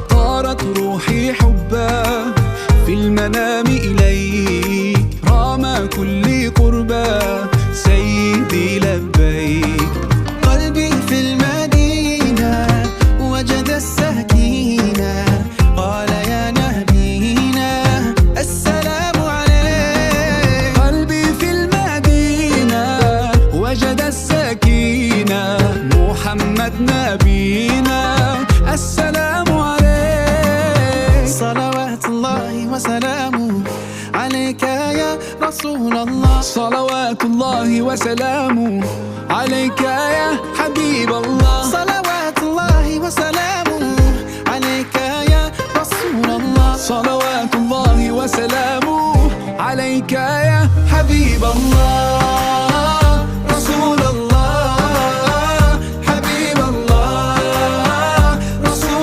طارت روحي حبا في المنام إليك، رام كل قربا سيدي لبيك. قلبي في المدينة وجد السكينة، قال يا نبينا السلام عليك. قلبي في المدينة وجد السكينة، محمد نبينا السلام عليك. صلوات الله وسلامه عليك يا رسول الله. صلوات الله وسلامه عليك يا حبيب الله. صلوات الله وسلامه عليك يا رسول الله. صلوات الله وسلامه عليك يا حبيب الله.